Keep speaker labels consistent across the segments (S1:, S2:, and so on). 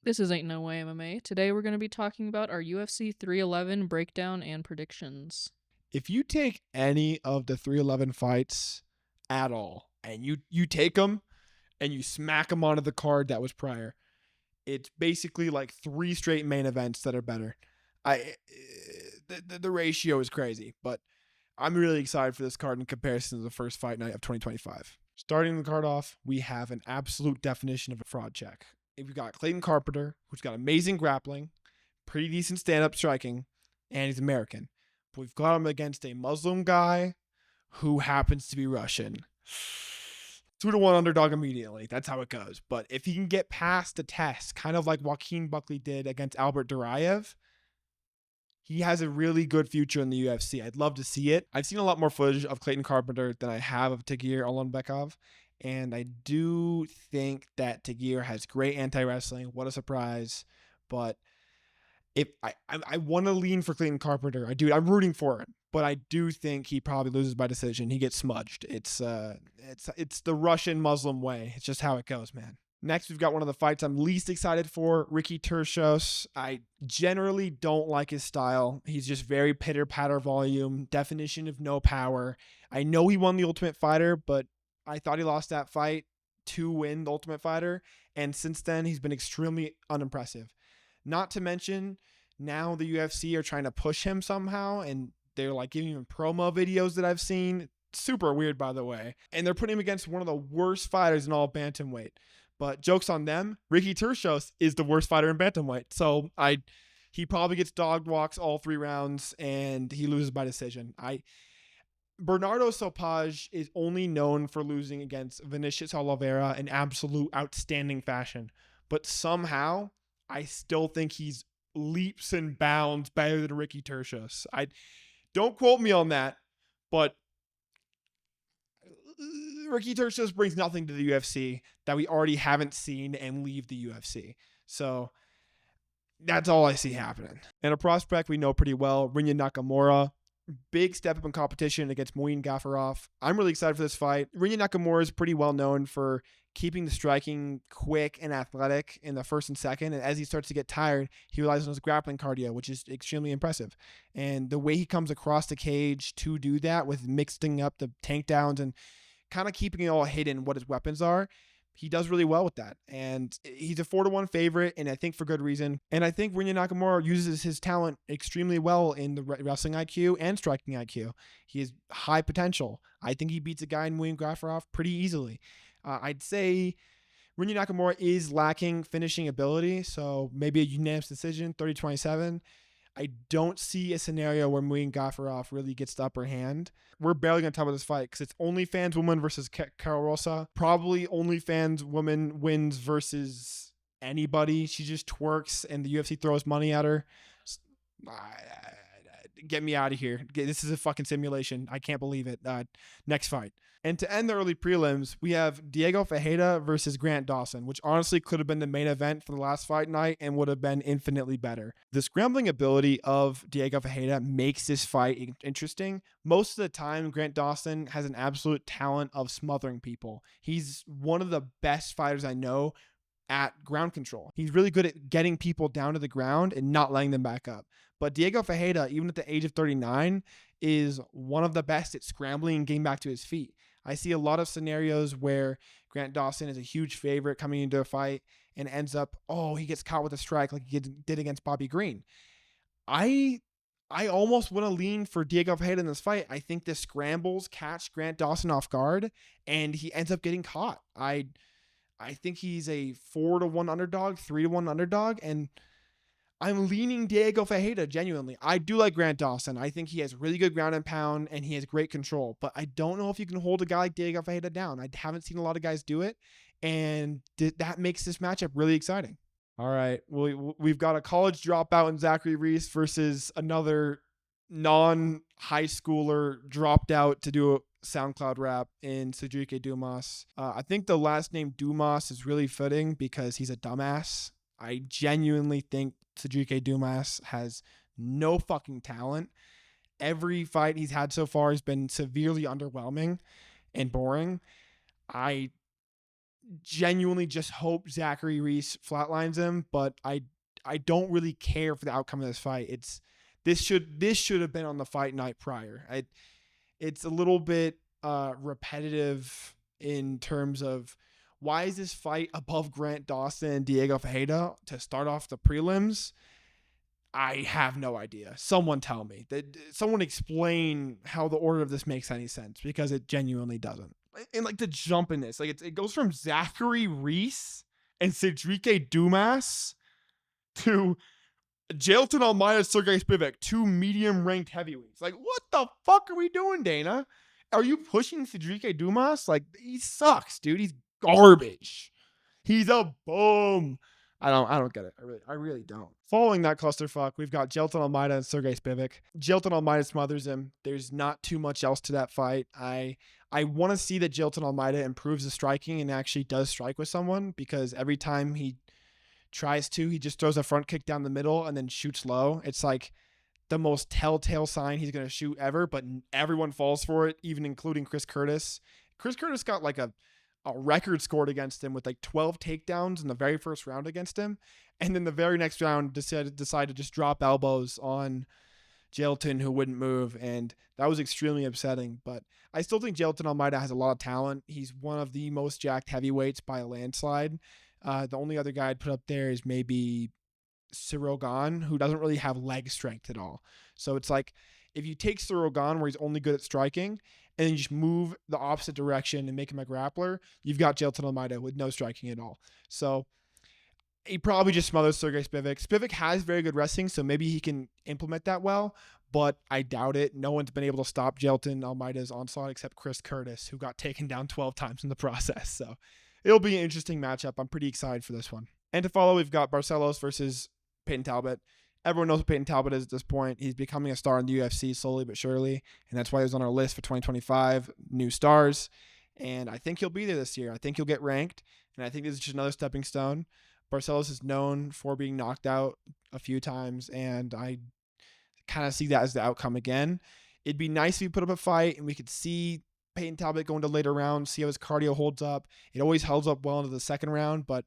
S1: This is Ain't No Way MMA. Today we're going to be talking about our UFC 311 breakdown and predictions.
S2: If you take any of the 311 fights at all, and you take them and you smack them onto the card that was prior, it's basically like 3 straight main events that are better. The ratio is crazy, but I'm really excited for this card in comparison to the first fight night of 2025. Starting the card off, we have an absolute definition of a fraud check. We've got Clayton Carpenter, who's got amazing grappling, pretty decent stand-up striking, and he's American. But we've got him against a Muslim guy who happens to be Russian. 2-1 underdog immediately. That's how it goes. But if he can get past the test, kind of like Joaquin Buckley did against Albert Duraev, he has a really good future in the UFC. I'd love to see it. I've seen a lot more footage of Clayton Carpenter than I have of Tagir Ulanbekov. And I do think that Tagir has great anti-wrestling. What a surprise. But if I want to lean for Clayton Carpenter. I'm rooting for him. But I do think he probably loses by decision. He gets smudged. It's the Russian Muslim way. It's just how it goes, man. Next, we've got one of the fights I'm least excited for, Ricky Turcios. I generally don't like his style. He's just very pitter-patter volume, definition of no power. I know he won the Ultimate Fighter, but I thought he lost that fight to win the Ultimate Fighter, and since then, he's been extremely unimpressive. Not to mention, now the UFC are trying to push him somehow, and they're like giving him promo videos that I've seen. Super weird, by the way. And they're putting him against one of the worst fighters in all bantamweight. But joke's on them. Ricky Turcios is the worst fighter in bantamweight. So he probably gets dog walks all 3 rounds, and he loses by decision. Bernardo Sopaj is only known for losing against Vinicius Oliveira in absolute outstanding fashion. But somehow, I still think he's leaps and bounds better than Ricky Turcios. Don't quote me on that, but Ricky Turcios brings nothing to the UFC that we already haven't seen and leave the UFC. So that's all I see happening. And a prospect we know pretty well, Rinya Nakamura. Big step up in competition against Muin Gafurov. I'm really excited for this fight. Rinya Nakamura is pretty well known for keeping the striking quick and athletic in the first and second. And as he starts to get tired, he relies on his grappling cardio, which is extremely impressive. And the way he comes across the cage to do that with mixing up the takedowns and kind of keeping it all hidden what his weapons are, he does really well with that. And he's a 4-1 favorite, and I think for good reason. And I think Rinya Nakamura uses his talent extremely well in the wrestling IQ and striking IQ. He has high potential. I think he beats a guy in Muin Gafurov pretty easily. I'd say Rinya Nakamura is lacking finishing ability, so maybe a unanimous decision, 30-27. I don't see a scenario where Muin Gafurov really gets the upper hand. We're barely going to talk about this fight because it's OnlyFans woman versus Carol Rosa. Probably OnlyFans woman wins versus anybody. She just twerks and the UFC throws money at her. Get me out of here. This is a fucking simulation. I can't believe it. Next fight. And to end the early prelims, we have Diego Ferreira versus Grant Dawson, which honestly could have been the main event for the last fight night and would have been infinitely better. The scrambling ability of Diego Ferreira makes this fight interesting. Most of the time, Grant Dawson has an absolute talent of smothering people. He's one of the best fighters I know at ground control. He's really good at getting people down to the ground and not letting them back up. But Diego Ferreira, even at the age of 39, is one of the best at scrambling and getting back to his feet. I see a lot of scenarios where Grant Dawson is a huge favorite coming into a fight and ends up, he gets caught with a strike like he did against Bobby Green. I almost want to lean for Diego Ferreira in this fight. I think the scrambles catch Grant Dawson off guard and he ends up getting caught. I think he's a 4-1 underdog, 3-1 underdog, and I'm leaning Diego Ferreira, genuinely. I do like Grant Dawson. I think he has really good ground and pound, and he has great control. But I don't know if you can hold a guy like Diego Ferreira down. I haven't seen a lot of guys do it, and that makes this matchup really exciting. All right, we've got a college dropout in Zachary Reese versus another non-high schooler dropped out to do a SoundCloud rap in Sedriques Dumas. I think the last name Dumas is really fitting because he's a dumbass. I genuinely think Sedriques Dumas has no fucking talent. Every fight he's had so far has been severely underwhelming and boring. I genuinely just hope Zachary Reese flatlines him, but I don't really care for the outcome of this fight. This should have been on the fight night prior. It's a little bit repetitive in terms of why is this fight above Grant Dawson and Diego Ferreira to start off the prelims? I have no idea. Someone tell me. Someone explain how the order of this makes any sense, because it genuinely doesn't. And like the jump in this, like it goes from Zachary Reese and Sedriques Dumas to Jailton Almeida, Serghei Spivac, 2 medium-ranked heavyweights. Like, what the fuck are we doing, Dana? Are you pushing Sedriques Dumas? Like, he sucks, dude. He's garbage. He's a bum. I don't get it. I really don't. Following that clusterfuck, we've got Jailton Almeida and Serghei Spivac. Jailton Almeida smothers him. There's not too much else to that fight. I want to see that Jailton Almeida improves the striking and actually does strike with someone, because every time he tries to, he just throws a front kick down the middle and then shoots low. It's like the most telltale sign he's going to shoot ever, but everyone falls for it, even including Chris Curtis. Chris Curtis got like a record scored against him with like 12 takedowns in the very first round against him. And then the very next round decided to just drop elbows on Jailton, who wouldn't move. And that was extremely upsetting. But I still think Jailton Almeida has a lot of talent. He's one of the most jacked heavyweights by a landslide. The only other guy I'd put up there is maybe Sirogan, who doesn't really have leg strength at all. So it's like, if you take Sirogan, where he's only good at striking, and then you just move the opposite direction and make him a grappler, you've got Jailton Almeida with no striking at all. So he probably just smothers Serghei Spivac. Spivac has very good wrestling, so maybe he can implement that well, but I doubt it. No one's been able to stop Jailton Almeida's onslaught except Chris Curtis, who got taken down 12 times in the process. So it'll be an interesting matchup. I'm pretty excited for this one. And to follow, we've got Barcelos versus Payton Talbott. Everyone knows what Payton Talbott is at this point. He's becoming a star in the UFC slowly but surely, and that's why he was on our list for 2025 new stars. And I think he'll be there this year. I think he'll get ranked, and I think this is just another stepping stone. Barcelos is known for being knocked out a few times, and I kind of see that as the outcome again. It'd be nice if we put up a fight and we could see Payton Talbott go into later rounds, see how his cardio holds up. It always holds up well into the second round, but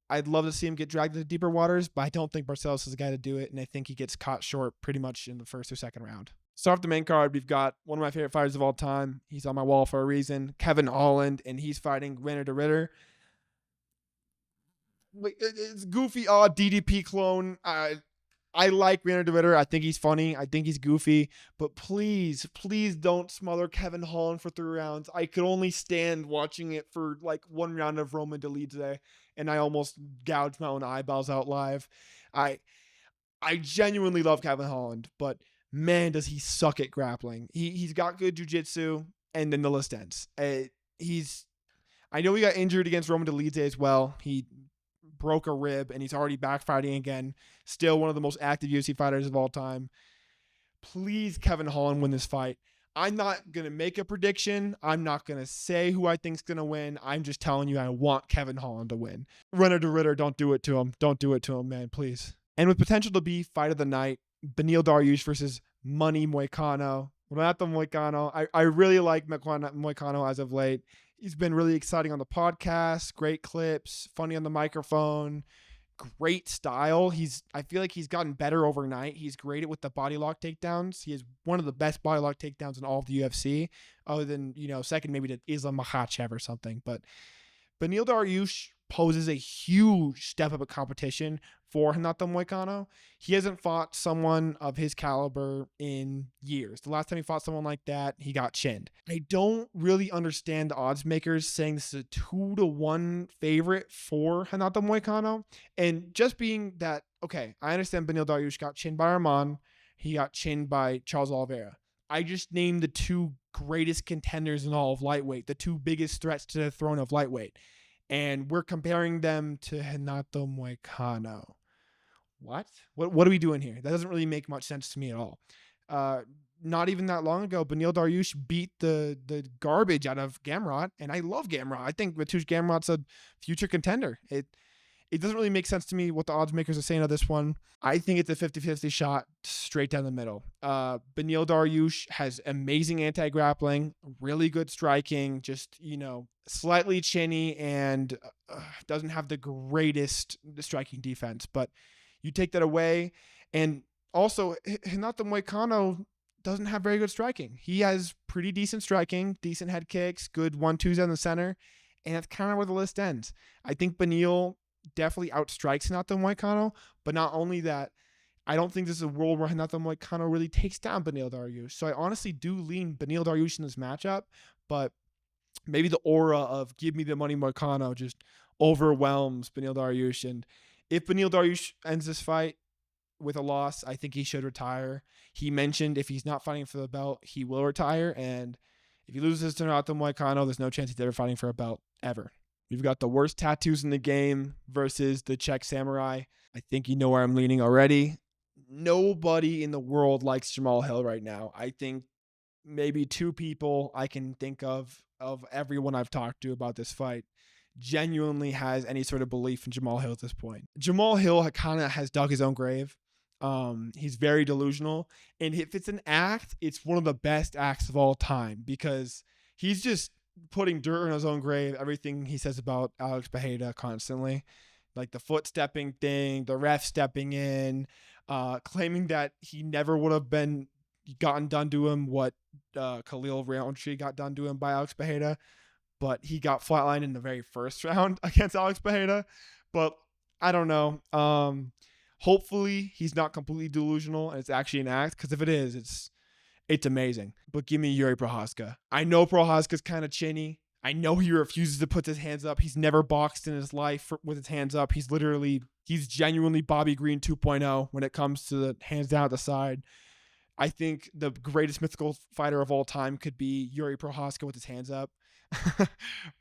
S2: I'd love to see him get dragged into deeper waters, but I don't think Barcelos is the guy to do it, and I think he gets caught short pretty much in the first or second round. Start off the main card, we've got one of my favorite fighters of all time. He's on my wall for a reason, Kevin Holland, and he's fighting Reinier de Ridder. It's goofy, DDP clone. I like Reinier de Ridder. I think he's funny. I think he's goofy. But please don't smother Kevin Holland for 3 rounds. I could only stand watching it for like 1 round of Roman Dolidze, and I almost gouged my own eyeballs out live. I genuinely love Kevin Holland, but man, does he suck at grappling. He's got good jiu-jitsu, and then the list ends. I know he got injured against Roman Dolidze as well. He broke a rib, and he's already back fighting again. Still one of the most active UFC fighters of all time. Please, Kevin Holland, win this fight. I'm not going to make a prediction. I'm not going to say who I think's going to win. I'm just telling you I want Kevin Holland to win. Reinier de Ridder, don't do it to him. Don't do it to him, man, please. And with potential to be fight of the night, Beneil Dariush versus Money Moicano. Renato Moicano. I really like Moicano as of late. He's been really exciting on the podcast, great clips, funny on the microphone, great style. I feel like he's gotten better overnight. He's great with the body lock takedowns. He is one of the best body lock takedowns in all of the UFC, other than, second maybe to Islam Makhachev or something. But Beneil Dariush poses a huge step up of competition for Renato Moicano. He hasn't fought someone of his caliber in years. The last time he fought someone like that, he got chinned. I don't really understand the odds makers saying this is a 2-1 favorite for Renato Moicano. And just being that, okay, I understand Beneil Dariush got chinned by Arman. He got chinned by Charles Oliveira. I just named the 2 greatest contenders in all of lightweight, the 2 biggest threats to the throne of lightweight. And we're comparing them to Renato Moicano. What are we doing here? That doesn't really make much sense to me at all. Not even that long ago, Beneil Dariush beat the garbage out of Gamrot, and I love Gamrot. I think Mateusz Gamrot's a future contender. It doesn't really make sense to me what the odds makers are saying of this one. I think it's a 50-50 shot straight down the middle. Beneil Dariush has amazing anti-grappling, really good striking, just, slightly chinny and doesn't have the greatest striking defense. But you take that away. And also, Hinata Moicano doesn't have very good striking. He has pretty decent striking, decent head kicks, good 1-2s in the center. And that's kind of where the list ends. I think Beneil definitely outstrikes Hinata Moicano, but not only that, I don't think this is a world where Hinata Moicano really takes down Beneil Dariush. So I honestly do lean Beneil Dariush in this matchup, but maybe the aura of give me the money Moicano just overwhelms Beneil Dariush. And if Beneil Dariush ends this fight with a loss, I think he should retire. He mentioned if he's not fighting for the belt, he will retire. And if he loses to Hinata Moicano, there's no chance he's ever fighting for a belt, ever. We've got the worst tattoos in the game versus the Czech Samurai. I think you know where I'm leaning already. Nobody in the world likes Jamal Hill right now. I think maybe 2 people I can think of everyone I've talked to about this fight, genuinely has any sort of belief in Jamal Hill at this point. Jamal Hill kind of has dug his own grave. He's very delusional. And if it's an act, it's one of the best acts of all time because he's just putting dirt in his own grave, everything he says about Alex Pereira constantly. Like the foot stepping thing, the ref stepping in, claiming that he never would have gotten done to him what Khalil Roundtree got done to him by Alex Pereira, but he got flatlined in the very first round against Alex Pereira. But I don't know. Hopefully he's not completely delusional and it's actually an act, because if it is, it's amazing. But give me Yuri Prochazka. I know Prochazka's kind of chinny. I know he refuses to put his hands up. He's never boxed in his life with his hands up. He's genuinely Bobby Green 2.0 when it comes to the hands down at the side. I think the greatest mythical fighter of all time could be Yuri Prochazka with his hands up.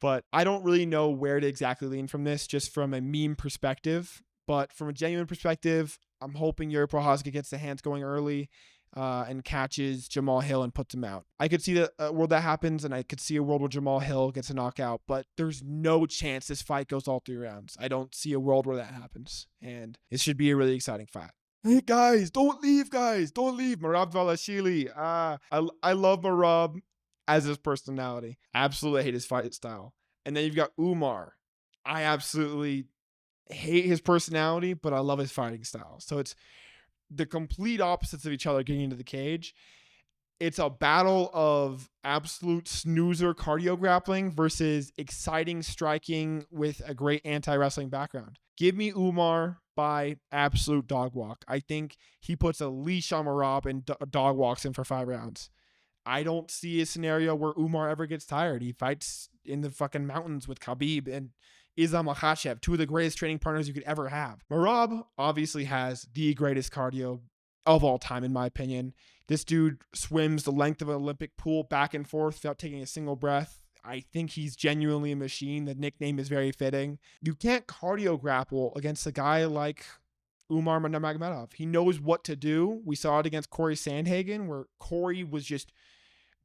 S2: But I don't really know where to exactly lean from this, just from a meme perspective. But from a genuine perspective, I'm hoping Yuri Prochazka gets the hands going early and catches Jamal Hill and puts him out. I could see a world that happens, and I could see a world where Jamal Hill gets a knockout, but there's no chance this fight goes all 3 rounds. I don't see a world where that happens, and it should be a really exciting fight. Hey guys, don't leave, Merab Dvalishvili. I love Merab as his personality. Absolutely hate his fight style. And then you've got Umar. I absolutely hate his personality, but I love his fighting style. So it's the complete opposites of each other getting into the cage. It's a battle of absolute snoozer cardio grappling versus exciting striking with a great anti-wrestling background. Give me Umar by absolute dog walk. I think he puts a leash on Merab and dog walks him for 5 rounds. I don't see a scenario where Umar ever gets tired. He fights in the fucking mountains with Khabib and Islam Makhachev, 2 of the greatest training partners you could ever have. Merab obviously has the greatest cardio of all time, in my opinion. This dude swims the length of an Olympic pool back and forth without taking a single breath. I think he's genuinely a machine. The nickname is very fitting. You can't cardio grapple against a guy like Umar Nurmagomedov. He knows what to do. We saw it against Corey Sandhagen, where Corey was just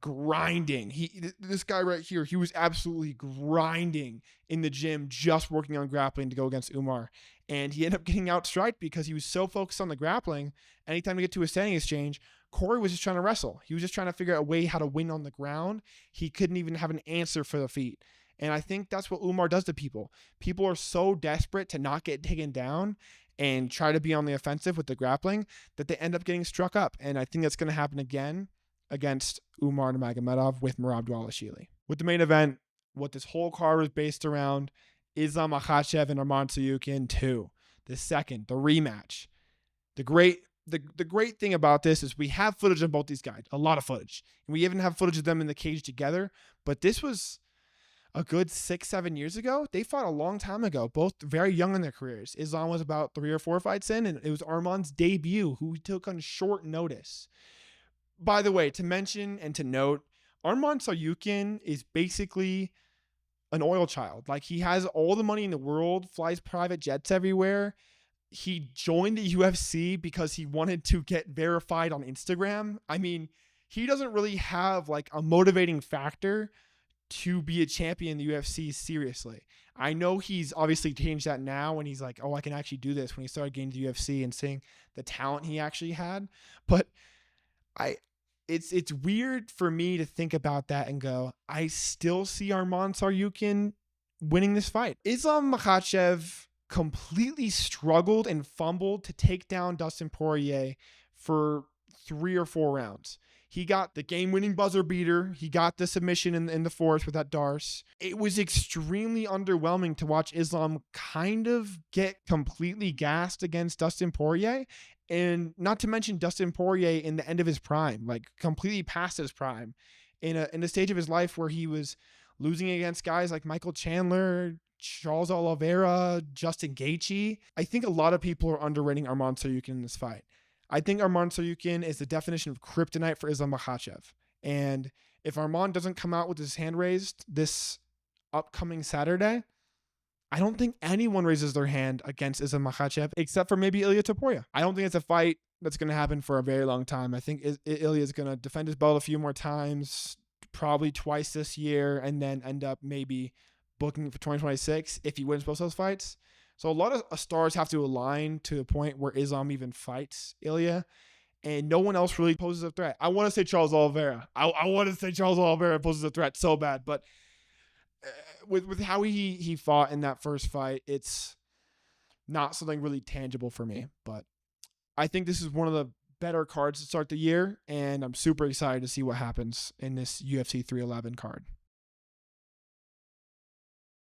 S2: grinding. This guy right here, he was absolutely grinding in the gym, just working on grappling to go against Umar. And he ended up getting outstriked because he was so focused on the grappling. Anytime you get to a standing exchange, Corey was just trying to wrestle. He was just trying to figure out a way how to win on the ground. He couldn't even have an answer for the feet. And I think that's what Umar does to people. People are so desperate to not get taken down and try to be on the offensive with the grappling that they end up getting struck up. And I think that's going to happen again against Umar Nurmagomedov with Merab Dvalishvili. With the main event, what this whole card was based around, Islam Makhachev and Arman Tsarukyan 2. The second, the rematch. The great thing about this is we have footage of both these guys, a lot of footage. And we even have footage of them in the cage together. But this was a good 6-7 years ago. They fought a long time ago, both very young in their careers. Islam was about 3 or 4 fights in, and it was Arman's debut, who he took on short notice. By the way, to mention and to note, Arman Tsarukyan is basically an oil child. Like, he has all the money in the world, flies private jets everywhere. He joined the UFC because he wanted to get verified on Instagram. I mean, he doesn't really have like a motivating factor to be a champion in the UFC seriously. I know he's obviously changed that now and he's like, oh, I can actually do this when he started getting to the UFC and seeing the talent he actually had. But it's weird for me to think about that and go, I still see Arman Tsarukyan winning this fight. Islam Makhachev completely struggled and fumbled to take down Dustin Poirier for 3 or 4 rounds. He got the game-winning buzzer beater. He got the submission in the fourth with that Darce. It was extremely underwhelming to watch Islam kind of get completely gassed against Dustin Poirier. And not to mention Dustin Poirier in the end of his prime, like completely past his prime, in a stage of his life where he was losing against guys like Michael Chandler, Charles Oliveira, Justin Gaethje. I think a lot of people are underrating Arman Tsarukyan in this fight. I think Arman Tsarukyan is the definition of kryptonite for Islam Makhachev. And if Arman doesn't come out with his hand raised this upcoming Saturday, I don't think anyone raises their hand against Islam Makhachev except for maybe Ilia Topuria. I don't think it's a fight that's going to happen for a very long time. I think Ilia is going to defend his belt a few more times, probably twice this year, and then end up maybe booking for 2026 if he wins both those fights. So a lot of stars have to align to a point where Islam even fights Ilia, and no one else really poses a threat. I want to say Charles Oliveira. I want to say Charles Oliveira poses a threat so bad, but with how he fought in that first fight, it's not something really tangible for me. But I think this is one of the better cards to start the year, and I'm super excited to see what happens in this UFC 311 card.